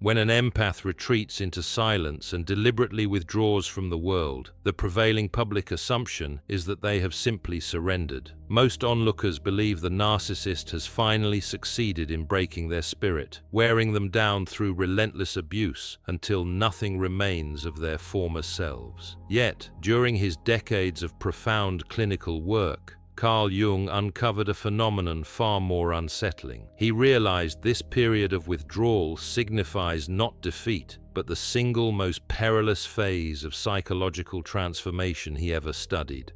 When an empath retreats into silence and deliberately withdraws from the world, the prevailing public assumption is that they have simply surrendered. Most onlookers believe the narcissist has finally succeeded in breaking their spirit, wearing them down through relentless abuse until nothing remains of their former selves. Yet, during his decades of profound clinical work, Carl Jung uncovered a phenomenon far more unsettling. He realized this period of withdrawal signifies not defeat, but the single most perilous phase of psychological transformation he ever studied.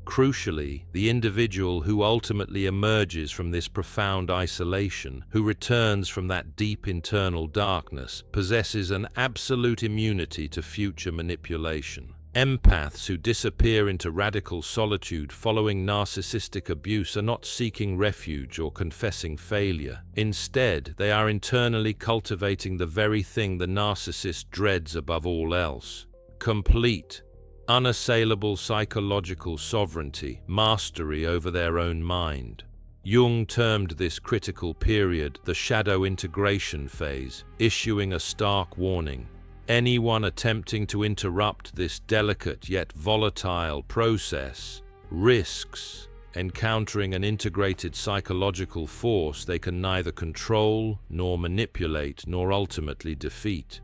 Crucially, the individual who ultimately emerges from this profound isolation, who returns from that deep internal darkness, possesses an absolute immunity to future manipulation. Empaths who disappear into radical solitude following narcissistic abuse are not seeking refuge or confessing failure. Instead, they are internally cultivating the very thing the narcissist dreads above all else: complete, unassailable psychological sovereignty, mastery over their own mind. Jung termed this critical period the shadow integration phase, issuing a stark warning. Anyone attempting to interrupt this delicate yet volatile process risks encountering an integrated psychological force they can neither control, nor manipulate, nor ultimately defeat.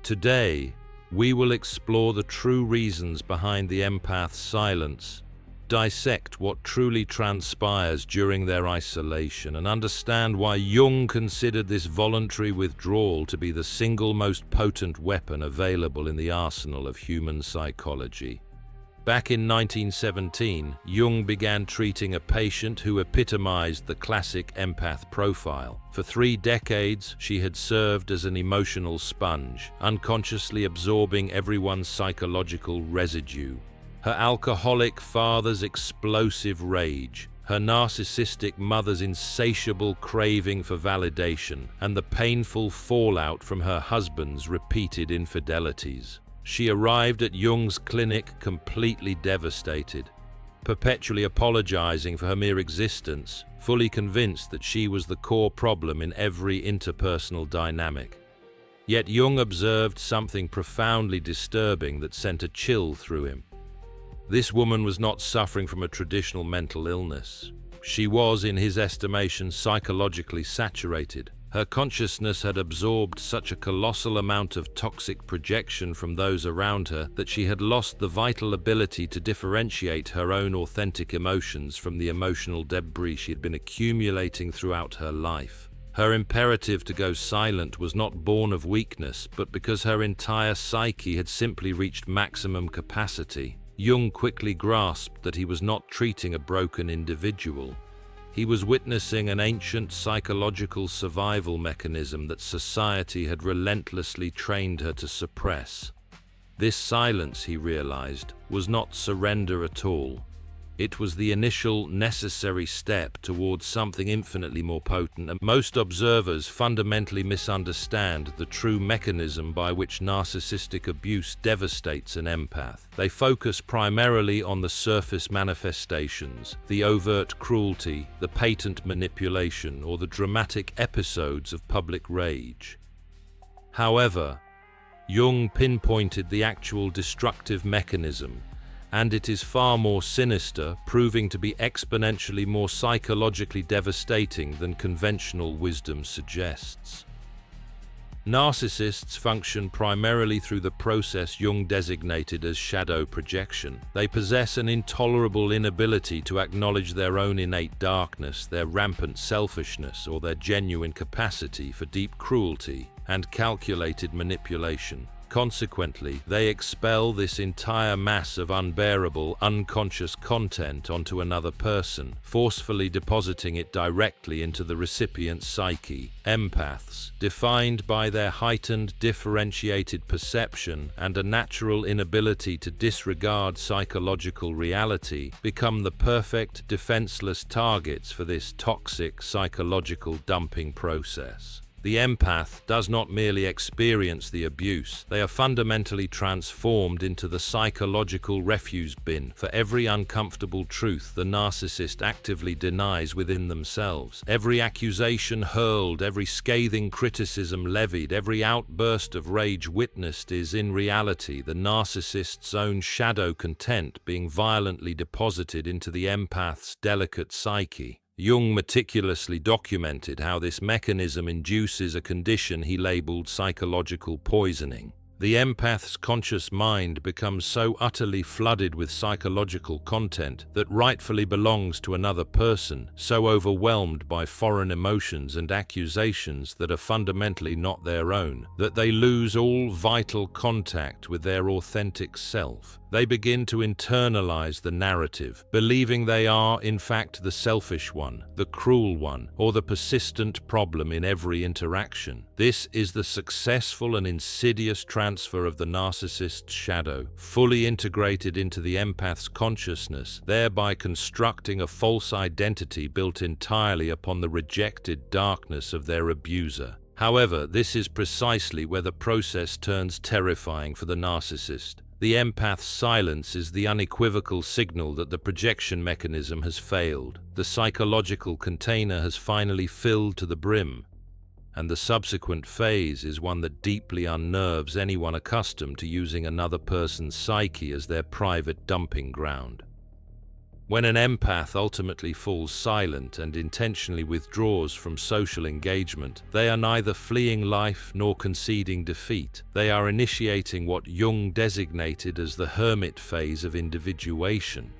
Today, we will explore the true reasons behind the empath's silence, dissect what truly transpires during their isolation, and understand why Jung considered this voluntary withdrawal to be the single most potent weapon available in the arsenal of human psychology. Back in 1917, Jung began treating a patient who epitomized the classic empath profile. For 3 decades, she had served as an emotional sponge, unconsciously absorbing everyone's psychological residue. Her alcoholic father's explosive rage, her narcissistic mother's insatiable craving for validation, and the painful fallout from her husband's repeated infidelities. She arrived at Jung's clinic completely devastated, perpetually apologizing for her mere existence, fully convinced that she was the core problem in every interpersonal dynamic. Yet Jung observed something profoundly disturbing that sent a chill through him. This woman was not suffering from a traditional mental illness. She was, in his estimation, psychologically saturated. Her consciousness had absorbed such a colossal amount of toxic projection from those around her that she had lost the vital ability to differentiate her own authentic emotions from the emotional debris she had been accumulating throughout her life. Her imperative to go silent was not born of weakness, but because her entire psyche had simply reached maximum capacity. Jung quickly grasped that he was not treating a broken individual. He was witnessing an ancient psychological survival mechanism that society had relentlessly trained her to suppress. This silence, he realized, was not surrender at all. It was the initial necessary step towards something infinitely more potent, and most observers fundamentally misunderstand the true mechanism by which narcissistic abuse devastates an empath. They focus primarily on the surface manifestations, the overt cruelty, the patent manipulation, or the dramatic episodes of public rage. However, Jung pinpointed the actual destructive mechanism, and it is far more sinister, proving to be exponentially more psychologically devastating than conventional wisdom suggests. Narcissists function primarily through the process Jung designated as shadow projection. They possess an intolerable inability to acknowledge their own innate darkness, their rampant selfishness, or their genuine capacity for deep cruelty and calculated manipulation. Consequently, they expel this entire mass of unbearable, unconscious content onto another person, forcefully depositing it directly into the recipient's psyche. Empaths, defined by their heightened, differentiated perception and a natural inability to disregard psychological reality, become the perfect, defenseless targets for this toxic psychological dumping process. The empath does not merely experience the abuse, they are fundamentally transformed into the psychological refuse bin for every uncomfortable truth the narcissist actively denies within themselves. Every accusation hurled, every scathing criticism levied, every outburst of rage witnessed is in reality the narcissist's own shadow content being violently deposited into the empath's delicate psyche. Jung meticulously documented how this mechanism induces a condition he labeled psychological poisoning. The empath's conscious mind becomes so utterly flooded with psychological content that rightfully belongs to another person, so overwhelmed by foreign emotions and accusations that are fundamentally not their own, that they lose all vital contact with their authentic self. They begin to internalize the narrative, believing they are, in fact, the selfish one, the cruel one, or the persistent problem in every interaction. This is the successful and insidious transfer of the narcissist's shadow, fully integrated into the empath's consciousness, thereby constructing a false identity built entirely upon the rejected darkness of their abuser. However, this is precisely where the process turns terrifying for the narcissist. The empath's silence is the unequivocal signal that the projection mechanism has failed. The psychological container has finally filled to the brim, and the subsequent phase is one that deeply unnerves anyone accustomed to using another person's psyche as their private dumping ground. When an empath ultimately falls silent and intentionally withdraws from social engagement, they are neither fleeing life nor conceding defeat. They are initiating what Jung designated as the hermit phase of individuation.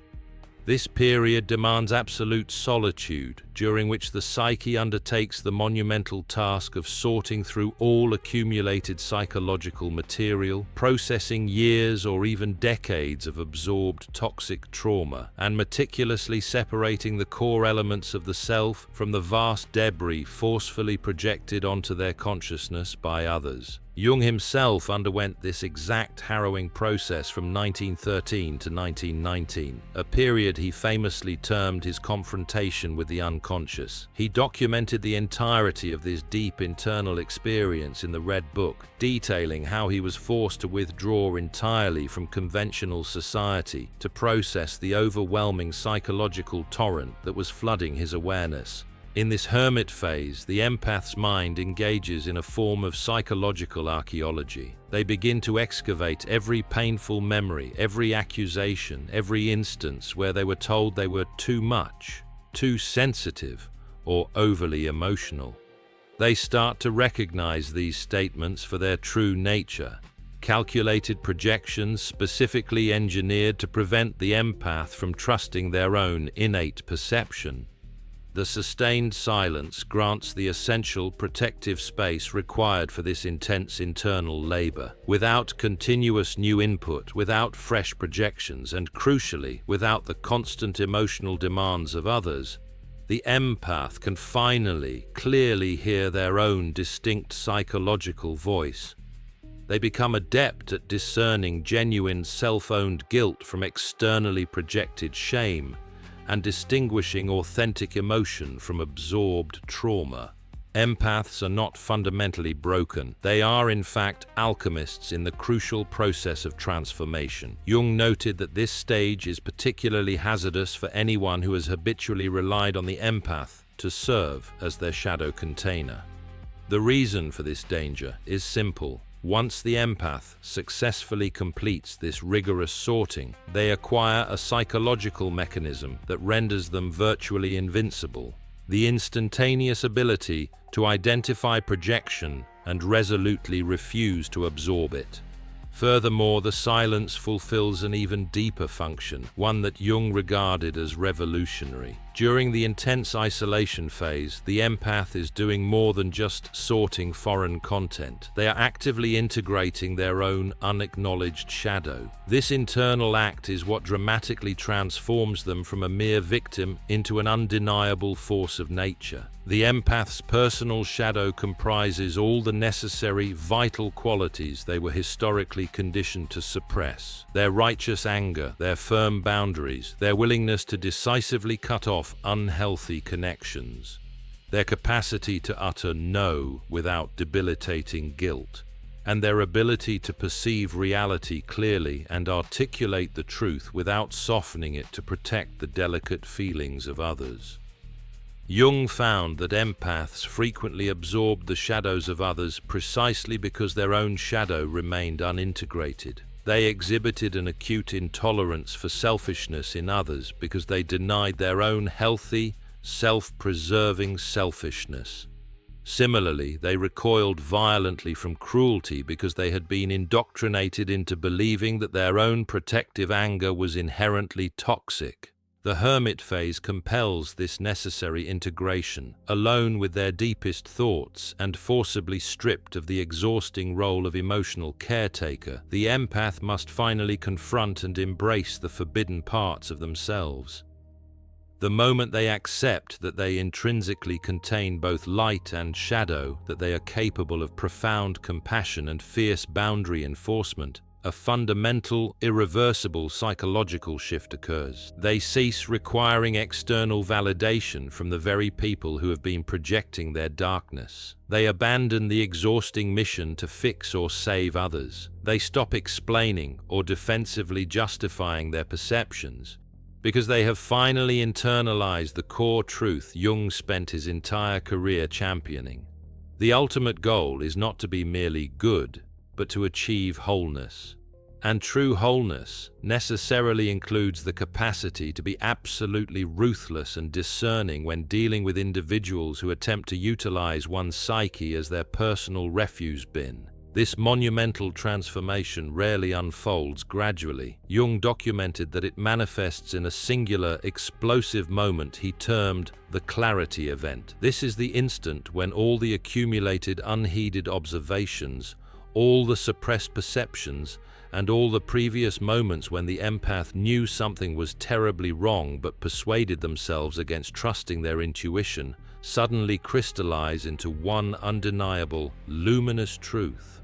This period demands absolute solitude, during which the psyche undertakes the monumental task of sorting through all accumulated psychological material, processing years or even decades of absorbed toxic trauma, and meticulously separating the core elements of the self from the vast debris forcefully projected onto their consciousness by others. Jung himself underwent this exact harrowing process from 1913 to 1919, a period he famously termed his confrontation with the unconscious. He documented the entirety of this deep internal experience in the Red Book, detailing how he was forced to withdraw entirely from conventional society to process the overwhelming psychological torrent that was flooding his awareness. In this hermit phase, the empath's mind engages in a form of psychological archaeology. They begin to excavate every painful memory, every accusation, every instance where they were told they were too much, too sensitive, or overly emotional. They start to recognize these statements for their true nature, calculated projections specifically engineered to prevent the empath from trusting their own innate perception. The sustained silence grants the essential protective space required for this intense internal labor. Without continuous new input, without fresh projections, and crucially, without the constant emotional demands of others, the empath can finally, clearly hear their own distinct psychological voice. They become adept at discerning genuine self-owned guilt from externally projected shame, and distinguishing authentic emotion from absorbed trauma. Empaths are not fundamentally broken. They are, in fact, alchemists in the crucial process of transformation. Jung noted that this stage is particularly hazardous for anyone who has habitually relied on the empath to serve as their shadow container. The reason for this danger is simple. Once the empath successfully completes this rigorous sorting, they acquire a psychological mechanism that renders them virtually invincible. The instantaneous ability to identify projection and resolutely refuse to absorb it. Furthermore, the silence fulfills an even deeper function, one that Jung regarded as revolutionary. During the intense isolation phase, the empath is doing more than just sorting foreign content. They are actively integrating their own unacknowledged shadow. This internal act is what dramatically transforms them from a mere victim into an undeniable force of nature. The empath's personal shadow comprises all the necessary, vital qualities they were historically conditioned to suppress. Their righteous anger, their firm boundaries, their willingness to decisively cut off unhealthy connections. their capacity to utter no without debilitating guilt, and their ability to perceive reality clearly and articulate the truth without softening it to protect the delicate feelings of others. Jung found that empaths frequently absorbed the shadows of others precisely because their own shadow remained unintegrated. They exhibited an acute intolerance for selfishness in others because they denied their own healthy, self-preserving selfishness. Similarly, they recoiled violently from cruelty because they had been indoctrinated into believing that their own protective anger was inherently toxic. The hermit phase compels this necessary integration, alone with their deepest thoughts and forcibly stripped of the exhausting role of emotional caretaker. The empath must finally confront and embrace the forbidden parts of themselves. The moment they accept that they intrinsically contain both light and shadow, that they are capable of profound compassion and fierce boundary enforcement, a fundamental, irreversible psychological shift occurs. They cease requiring external validation from the very people who have been projecting their darkness. They abandon the exhausting mission to fix or save others. They stop explaining or defensively justifying their perceptions, because they have finally internalized the core truth Jung spent his entire career championing. The ultimate goal is not to be merely good, but to achieve wholeness. And true wholeness necessarily includes the capacity to be absolutely ruthless and discerning when dealing with individuals who attempt to utilize one's psyche as their personal refuse bin. This monumental transformation rarely unfolds gradually. Jung documented that it manifests in a singular, explosive moment he termed the clarity event. This is the instant when all the accumulated unheeded observations, all the suppressed perceptions, and all the previous moments when the empath knew something was terribly wrong but persuaded themselves against trusting their intuition, suddenly crystallize into one undeniable, luminous truth.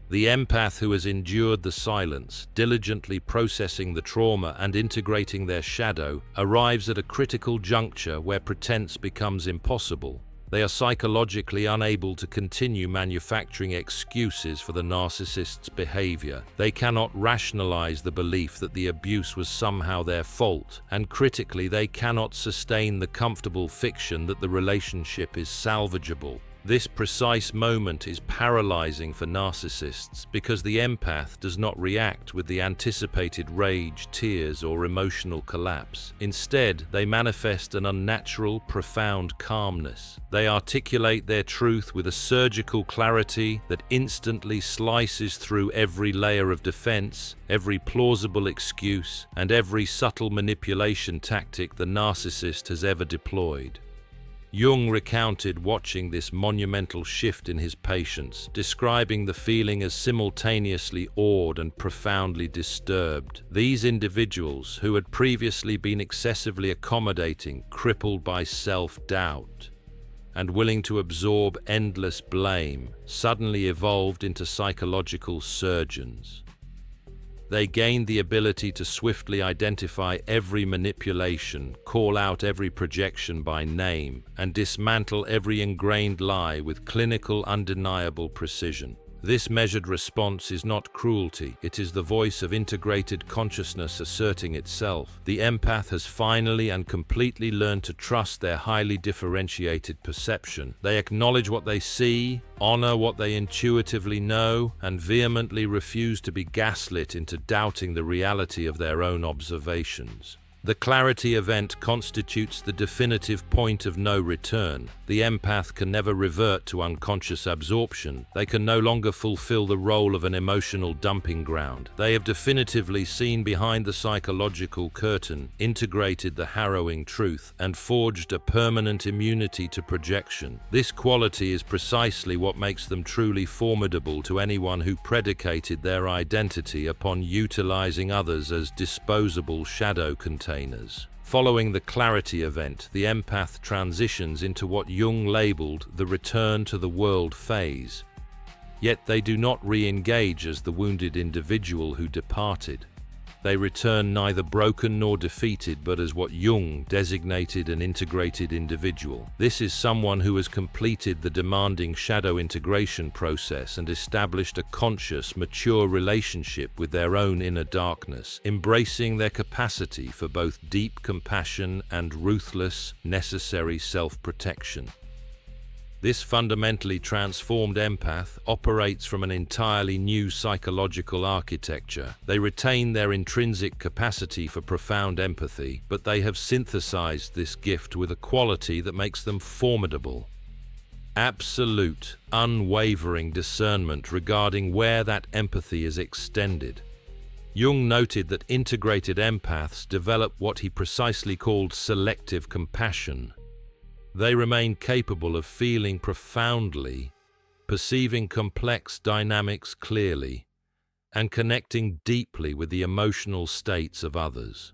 The empath who has endured the silence, diligently processing the trauma and integrating their shadow, arrives at a critical juncture where pretense becomes impossible. They are psychologically unable to continue manufacturing excuses for the narcissist's behavior. They cannot rationalize the belief that the abuse was somehow their fault, and critically, they cannot sustain the comfortable fiction that the relationship is salvageable. This precise moment is paralyzing for narcissists because the empath does not react with the anticipated rage, tears, or emotional collapse. Instead, they manifest an unnatural, profound calmness. They articulate their truth with a surgical clarity that instantly slices through every layer of defense, every plausible excuse, and every subtle manipulation tactic the narcissist has ever deployed. Jung recounted watching this monumental shift in his patients, describing the feeling as simultaneously awed and profoundly disturbed. These individuals, who had previously been excessively accommodating, crippled by self-doubt, and willing to absorb endless blame, suddenly evolved into psychological surgeons. They gained the ability to swiftly identify every manipulation, call out every projection by name, and dismantle every ingrained lie with clinical, undeniable precision. This measured response is not cruelty, it is the voice of integrated consciousness asserting itself. The empath has finally and completely learned to trust their highly differentiated perception. They acknowledge what they see, honor what they intuitively know, and vehemently refuse to be gaslit into doubting the reality of their own observations. The clarity event constitutes the definitive point of no return. The empath can never revert to unconscious absorption. They can no longer fulfill the role of an emotional dumping ground. They have definitively seen behind the psychological curtain, integrated the harrowing truth, and forged a permanent immunity to projection. This quality is precisely what makes them truly formidable to anyone who predicated their identity upon utilizing others as disposable shadow containers. Following the clarity event, the empath transitions into what Jung labeled the return to the world phase. Yet they do not re-engage as the wounded individual who departed. They return neither broken nor defeated, but as what Jung designated an integrated individual. This is someone who has completed the demanding shadow integration process and established a conscious, mature relationship with their own inner darkness, embracing their capacity for both deep compassion and ruthless, necessary self-protection. This fundamentally transformed empath operates from an entirely new psychological architecture. They retain their intrinsic capacity for profound empathy, but they have synthesized this gift with a quality that makes them formidable. Absolute, unwavering discernment regarding where that empathy is extended. Jung noted that integrated empaths develop what he precisely called selective compassion. They remain capable of feeling profoundly, perceiving complex dynamics clearly, and connecting deeply with the emotional states of others.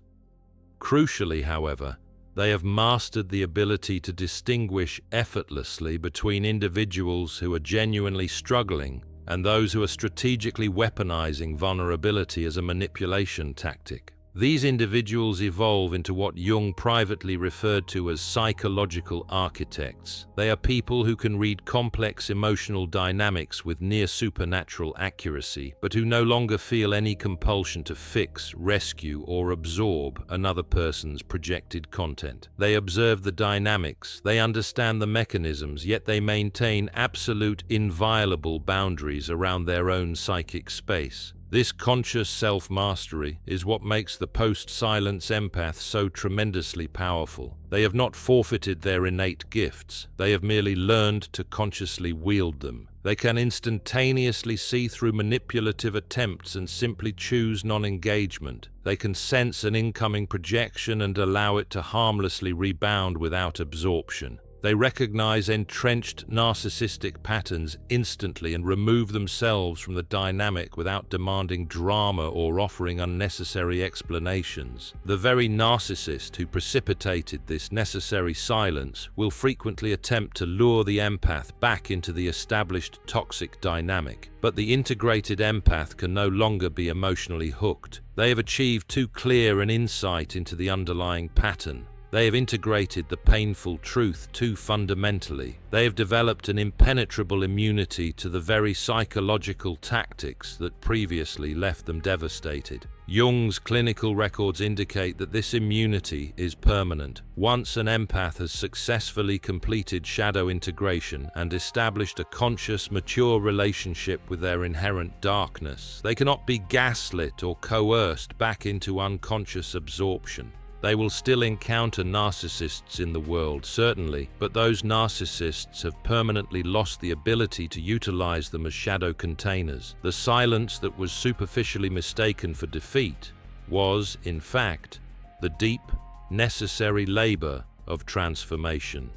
Crucially, however, they have mastered the ability to distinguish effortlessly between individuals who are genuinely struggling and those who are strategically weaponizing vulnerability as a manipulation tactic. These individuals evolve into what Jung privately referred to as psychological architects. They are people who can read complex emotional dynamics with near supernatural accuracy, but who no longer feel any compulsion to fix, rescue, or absorb another person's projected content. They observe the dynamics, they understand the mechanisms, yet they maintain absolute, inviolable boundaries around their own psychic space. This conscious self-mastery is what makes the post-silence empath so tremendously powerful. They have not forfeited their innate gifts, they have merely learned to consciously wield them. They can instantaneously see through manipulative attempts and simply choose non-engagement. They can sense an incoming projection and allow it to harmlessly rebound without absorption. They recognize entrenched narcissistic patterns instantly and remove themselves from the dynamic without demanding drama or offering unnecessary explanations. The very narcissist who precipitated this necessary silence will frequently attempt to lure the empath back into the established toxic dynamic. But the integrated empath can no longer be emotionally hooked. They have achieved too clear an insight into the underlying pattern. They have integrated the painful truth too fundamentally. They have developed an impenetrable immunity to the very psychological tactics that previously left them devastated. Jung's clinical records indicate that this immunity is permanent. Once an empath has successfully completed shadow integration and established a conscious, mature relationship with their inherent darkness, they cannot be gaslit or coerced back into unconscious absorption. They will still encounter narcissists in the world, certainly, but those narcissists have permanently lost the ability to utilize them as shadow containers. The silence that was superficially mistaken for defeat was, in fact, the deep, necessary labor of transformation.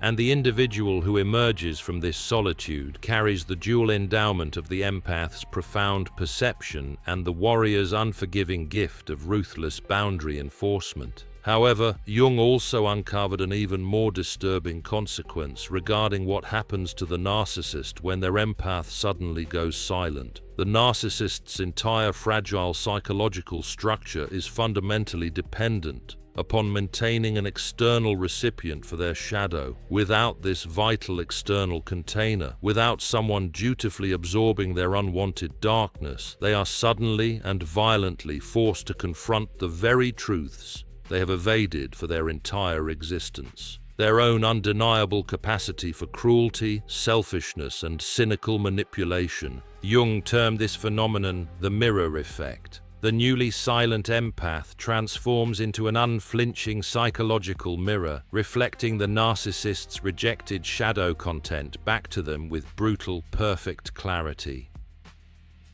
And the individual who emerges from this solitude carries the dual endowment of the empath's profound perception and the warrior's unforgiving gift of ruthless boundary enforcement. However, Jung also uncovered an even more disturbing consequence regarding what happens to the narcissist when their empath suddenly goes silent. The narcissist's entire fragile psychological structure is fundamentally dependent upon maintaining an external recipient for their shadow. Without this vital external container, without someone dutifully absorbing their unwanted darkness, they are suddenly and violently forced to confront the very truths they have evaded for their entire existence. Their own undeniable capacity for cruelty, selfishness, and cynical manipulation. Jung termed this phenomenon the mirror effect. The newly silent empath transforms into an unflinching psychological mirror, reflecting the narcissist's rejected shadow content back to them with brutal, perfect clarity.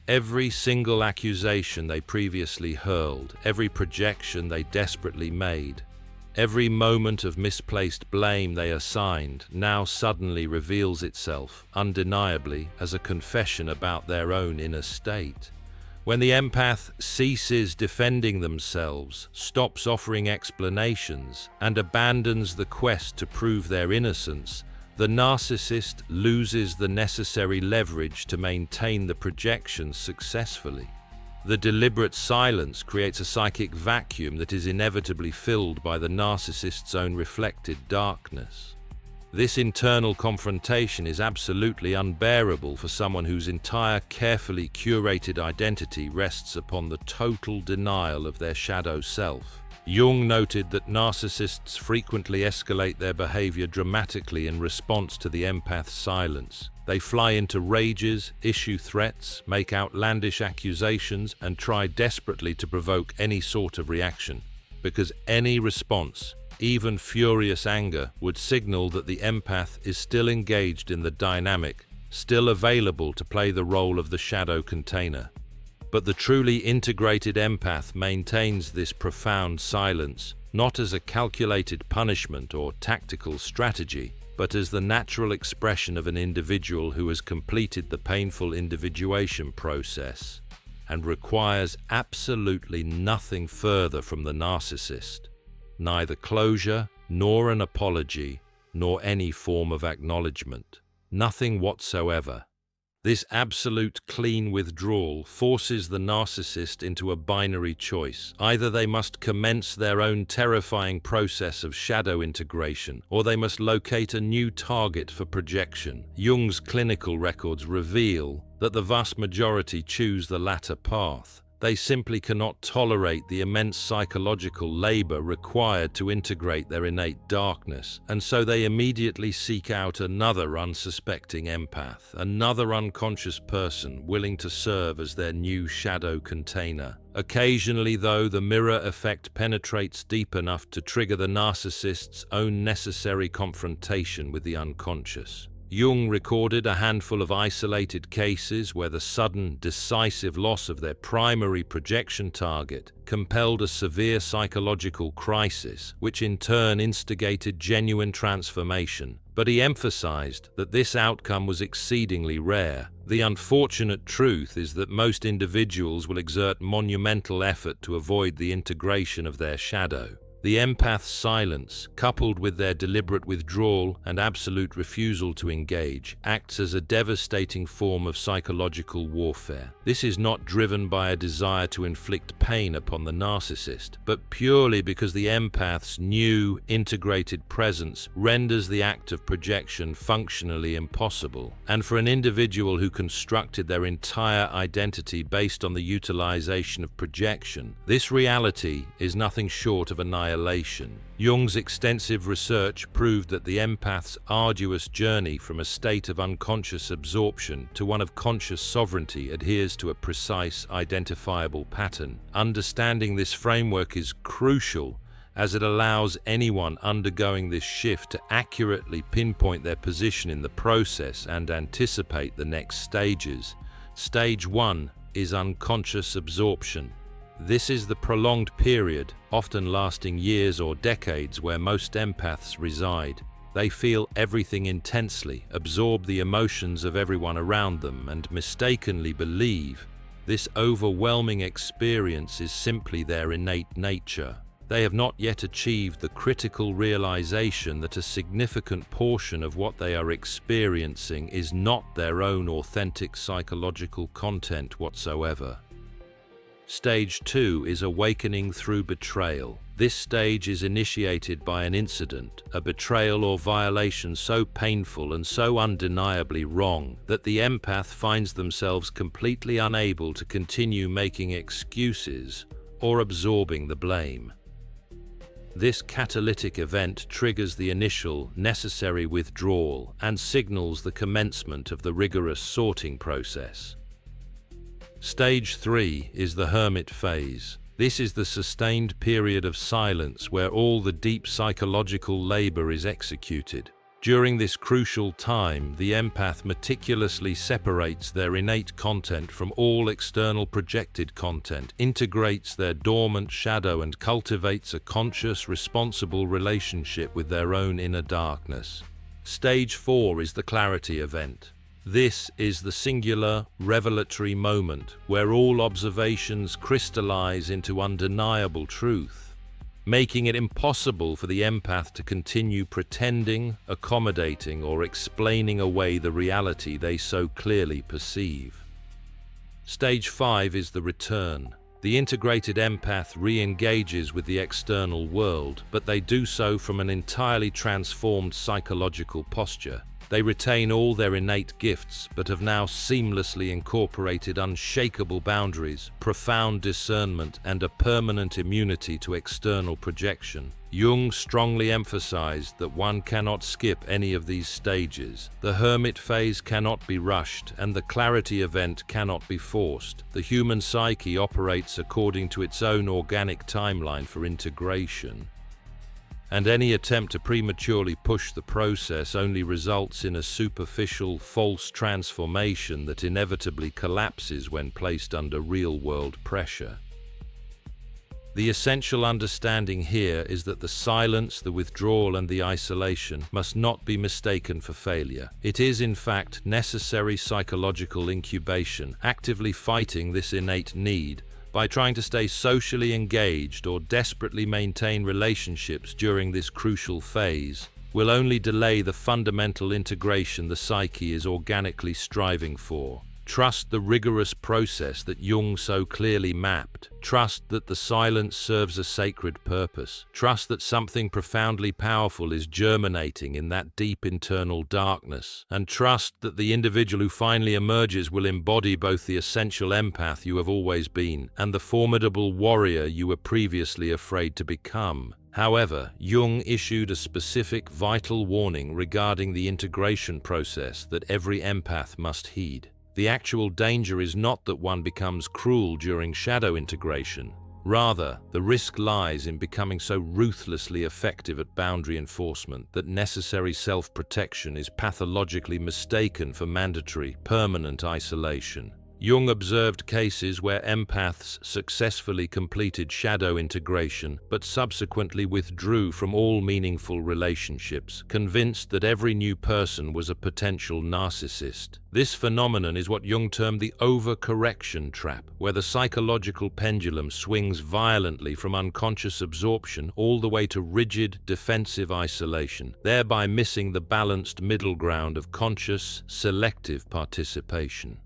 Every single accusation they previously hurled, every projection they desperately made, every moment of misplaced blame they assigned now suddenly reveals itself, undeniably, as a confession about their own inner state. When the empath ceases defending themselves, stops offering explanations, and abandons the quest to prove their innocence, the narcissist loses the necessary leverage to maintain the projection successfully. The deliberate silence creates a psychic vacuum that is inevitably filled by the narcissist's own reflected darkness. This internal confrontation is absolutely unbearable for someone whose entire carefully curated identity rests upon the total denial of their shadow self. Jung noted that narcissists frequently escalate their behavior dramatically in response to the empath's silence. They fly into rages, issue threats, make outlandish accusations, and try desperately to provoke any sort of reaction, because any response, even furious anger, would signal that the empath is still engaged in the dynamic, still available to play the role of the shadow container. But the truly integrated empath maintains this profound silence, not as a calculated punishment or tactical strategy, but as the natural expression of an individual who has completed the painful individuation process and requires absolutely nothing further from the narcissist. Neither closure, nor an apology, nor any form of acknowledgement. Nothing whatsoever. This absolute clean withdrawal forces the narcissist into a binary choice. Either they must commence their own terrifying process of shadow integration, or they must locate a new target for projection. Jung's clinical records reveal that the vast majority choose the latter path. They simply cannot tolerate the immense psychological labor required to integrate their innate darkness, and so they immediately seek out another unsuspecting empath, another unconscious person willing to serve as their new shadow container. Occasionally, though, the mirror effect penetrates deep enough to trigger the narcissist's own necessary confrontation with the unconscious. Jung recorded a handful of isolated cases where the sudden, decisive loss of their primary projection target compelled a severe psychological crisis, which in turn instigated genuine transformation. But he emphasized that this outcome was exceedingly rare. The unfortunate truth is that most individuals will exert monumental effort to avoid the integration of their shadow. The empath's silence, coupled with their deliberate withdrawal and absolute refusal to engage, acts as a devastating form of psychological warfare. This is not driven by a desire to inflict pain upon the narcissist, but purely because the empath's new, integrated presence renders the act of projection functionally impossible. And for an individual who constructed their entire identity based on the utilization of projection, this reality is nothing short of annihilation. Jung's extensive research proved that the empath's arduous journey from a state of unconscious absorption to one of conscious sovereignty adheres to a precise, identifiable pattern. Understanding this framework is crucial, as it allows anyone undergoing this shift to accurately pinpoint their position in the process and anticipate the next stages. Stage 1 is unconscious absorption. This is the prolonged period, often lasting years or decades, where most empaths reside. They feel everything intensely, absorb the emotions of everyone around them, and mistakenly believe this overwhelming experience is simply their innate nature. They have not yet achieved the critical realization that a significant portion of what they are experiencing is not their own authentic psychological content whatsoever. Stage 2 is awakening through betrayal. This stage is initiated by an incident, a betrayal or violation so painful and so undeniably wrong that the empath finds themselves completely unable to continue making excuses or absorbing the blame. This catalytic event triggers the initial, necessary withdrawal and signals the commencement of the rigorous sorting process. Stage 3 is the hermit phase. This is the sustained period of silence where all the deep psychological labor is executed. During this crucial time, the empath meticulously separates their innate content from all external projected content, integrates their dormant shadow, and cultivates a conscious, responsible relationship with their own inner darkness. Stage 4 is the clarity event. This is the singular, revelatory moment where all observations crystallize into undeniable truth, making it impossible for the empath to continue pretending, accommodating, or explaining away the reality they so clearly perceive. Stage 5 is the return. The integrated empath re-engages with the external world, but they do so from an entirely transformed psychological posture. They retain all their innate gifts, but have now seamlessly incorporated unshakable boundaries, profound discernment, and a permanent immunity to external projection. Jung strongly emphasized that one cannot skip any of these stages. The hermit phase cannot be rushed, and the clarity event cannot be forced. The human psyche operates according to its own organic timeline for integration, and any attempt to prematurely push the process only results in a superficial, false transformation that inevitably collapses when placed under real-world pressure. The essential understanding here is that the silence, the withdrawal, and the isolation must not be mistaken for failure. It is, in fact, necessary psychological incubation, actively fighting this innate need by trying to stay socially engaged or desperately maintain relationships during this crucial phase will only delay the fundamental integration the psyche is organically striving for. Trust the rigorous process that Jung so clearly mapped. Trust that the silence serves a sacred purpose. Trust that something profoundly powerful is germinating in that deep internal darkness. And trust that the individual who finally emerges will embody both the essential empath you have always been and the formidable warrior you were previously afraid to become. However, Jung issued a specific, vital warning regarding the integration process that every empath must heed. The actual danger is not that one becomes cruel during shadow integration. Rather, the risk lies in becoming so ruthlessly effective at boundary enforcement that necessary self-protection is pathologically mistaken for mandatory, permanent isolation. Jung observed cases where empaths successfully completed shadow integration but subsequently withdrew from all meaningful relationships, convinced that every new person was a potential narcissist. This phenomenon is what Jung termed the overcorrection trap, where the psychological pendulum swings violently from unconscious absorption all the way to rigid, defensive isolation, thereby missing the balanced middle ground of conscious, selective participation.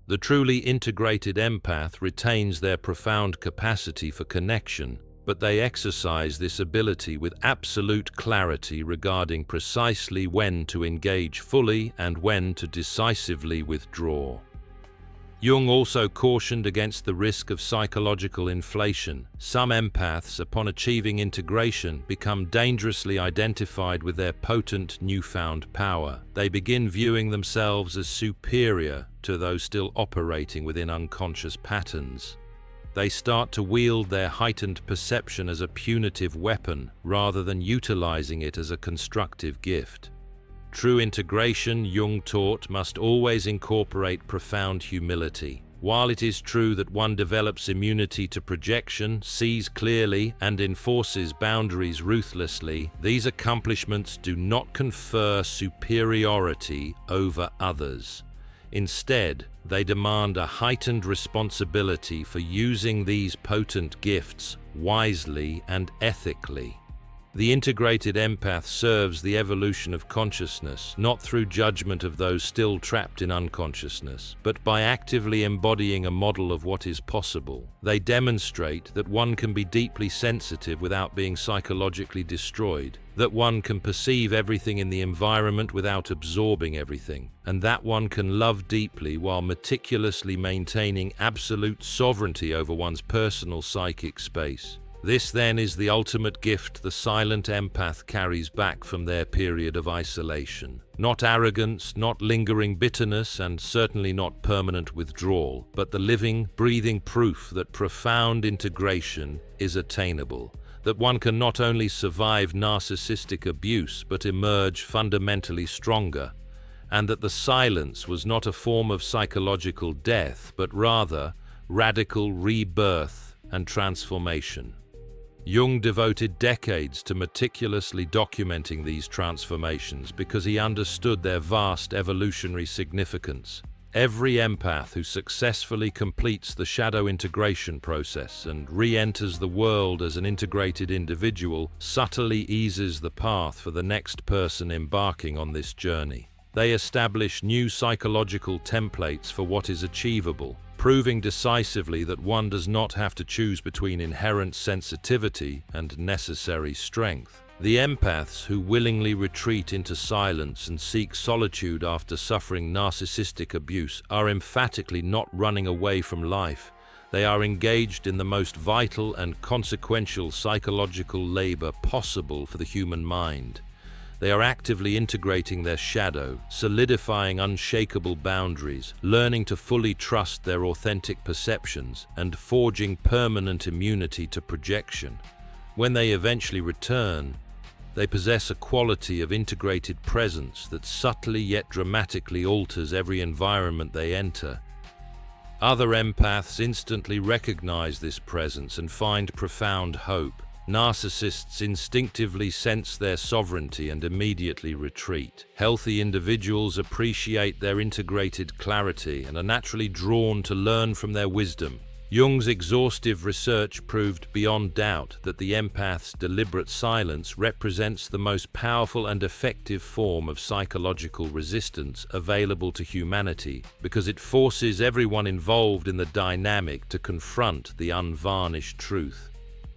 The truly integrated empath retains their profound capacity for connection, but they exercise this ability with absolute clarity regarding precisely when to engage fully and when to decisively withdraw. Jung also cautioned against the risk of psychological inflation. Some empaths, upon achieving integration, become dangerously identified with their potent newfound power. They begin viewing themselves as superior to those still operating within unconscious patterns. They start to wield their heightened perception as a punitive weapon rather than utilizing it as a constructive gift. True integration, Jung taught, must always incorporate profound humility. While it is true that one develops immunity to projection, sees clearly, and enforces boundaries ruthlessly, these accomplishments do not confer superiority over others. Instead, they demand a heightened responsibility for using these potent gifts wisely and ethically. The integrated empath serves the evolution of consciousness, not through judgment of those still trapped in unconsciousness, but by actively embodying a model of what is possible. They demonstrate that one can be deeply sensitive without being psychologically destroyed, that one can perceive everything in the environment without absorbing everything, and that one can love deeply while meticulously maintaining absolute sovereignty over one's personal psychic space. This, then, is the ultimate gift the silent empath carries back from their period of isolation. Not arrogance, not lingering bitterness, and certainly not permanent withdrawal, but the living, breathing proof that profound integration is attainable, that one can not only survive narcissistic abuse but emerge fundamentally stronger, and that the silence was not a form of psychological death, but rather radical rebirth and transformation. Jung devoted decades to meticulously documenting these transformations because he understood their vast evolutionary significance. Every empath who successfully completes the shadow integration process and re-enters the world as an integrated individual subtly eases the path for the next person embarking on this journey. They establish new psychological templates for what is achievable, proving decisively that one does not have to choose between inherent sensitivity and necessary strength. The empaths who willingly retreat into silence and seek solitude after suffering narcissistic abuse are emphatically not running away from life. They are engaged in the most vital and consequential psychological labor possible for the human mind. They are actively integrating their shadow, solidifying unshakable boundaries, learning to fully trust their authentic perceptions, and forging permanent immunity to projection. When they eventually return, they possess a quality of integrated presence that subtly yet dramatically alters every environment they enter. Other empaths instantly recognize this presence and find profound hope. Narcissists instinctively sense their sovereignty and immediately retreat. Healthy individuals appreciate their integrated clarity and are naturally drawn to learn from their wisdom. Jung's exhaustive research proved beyond doubt that the empath's deliberate silence represents the most powerful and effective form of psychological resistance available to humanity, because it forces everyone involved in the dynamic to confront the unvarnished truth.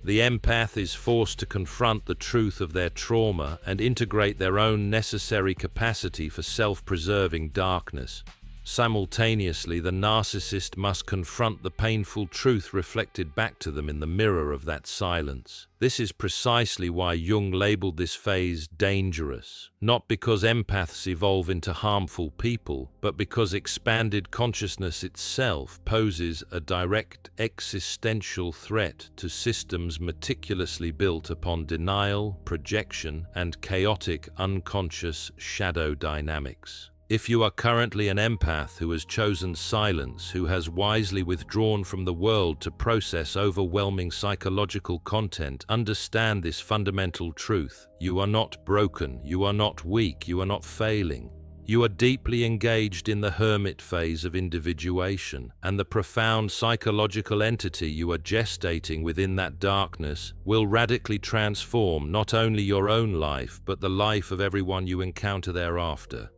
The empath is forced to confront the truth of their trauma and integrate their own necessary capacity for self-preserving darkness. Simultaneously, the narcissist must confront the painful truth reflected back to them in the mirror of that silence. This is precisely why Jung labeled this phase dangerous, not because empaths evolve into harmful people, but because expanded consciousness itself poses a direct existential threat to systems meticulously built upon denial, projection, and chaotic unconscious shadow dynamics. If you are currently an empath who has chosen silence, who has wisely withdrawn from the world to process overwhelming psychological content, understand this fundamental truth. You are not broken, you are not weak, you are not failing. You are deeply engaged in the hermit phase of individuation, and the profound psychological entity you are gestating within that darkness will radically transform not only your own life, but the life of everyone you encounter thereafter.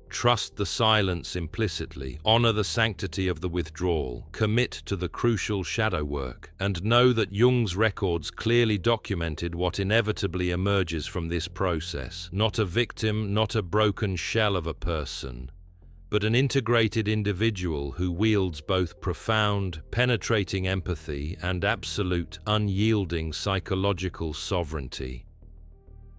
Trust the silence implicitly, honor the sanctity of the withdrawal, commit to the crucial shadow work, and know that Jung's records clearly documented what inevitably emerges from this process. Not a victim, not a broken shell of a person, but an integrated individual who wields both profound, penetrating empathy and absolute, unyielding psychological sovereignty.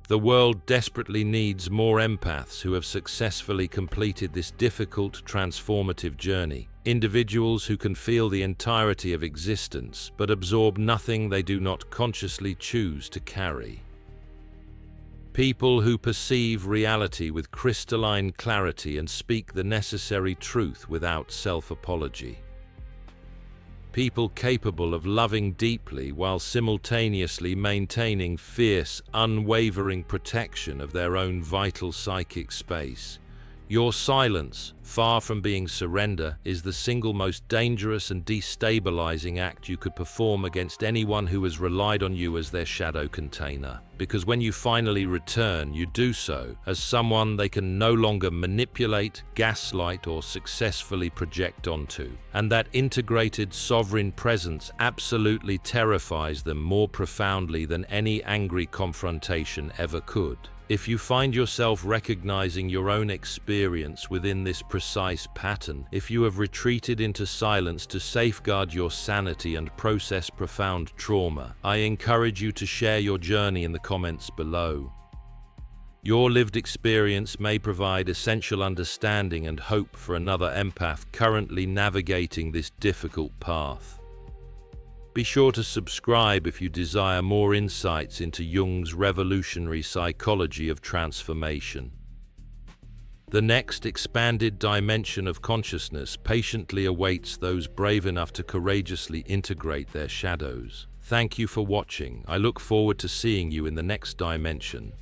The world desperately needs more empaths who have successfully completed this difficult, transformative journey. Individuals who can feel the entirety of existence, but absorb nothing they do not consciously choose to carry. People who perceive reality with crystalline clarity and speak the necessary truth without self-apology. People capable of loving deeply while simultaneously maintaining fierce, unwavering protection of their own vital psychic space. Your silence, far from being surrender, is the single most dangerous and destabilizing act you could perform against anyone who has relied on you as their shadow container. Because when you finally return, you do so as someone they can no longer manipulate, gaslight, or successfully project onto. And that integrated sovereign presence absolutely terrifies them more profoundly than any angry confrontation ever could. If you find yourself recognizing your own experience within this precise pattern, if you have retreated into silence to safeguard your sanity and process profound trauma, I encourage you to share your journey in the comments below. Your lived experience may provide essential understanding and hope for another empath currently navigating this difficult path. Be sure to subscribe if you desire more insights into Jung's revolutionary psychology of transformation. The next expanded dimension of consciousness patiently awaits those brave enough to courageously integrate their shadows. Thank you for watching. I look forward to seeing you in the next dimension.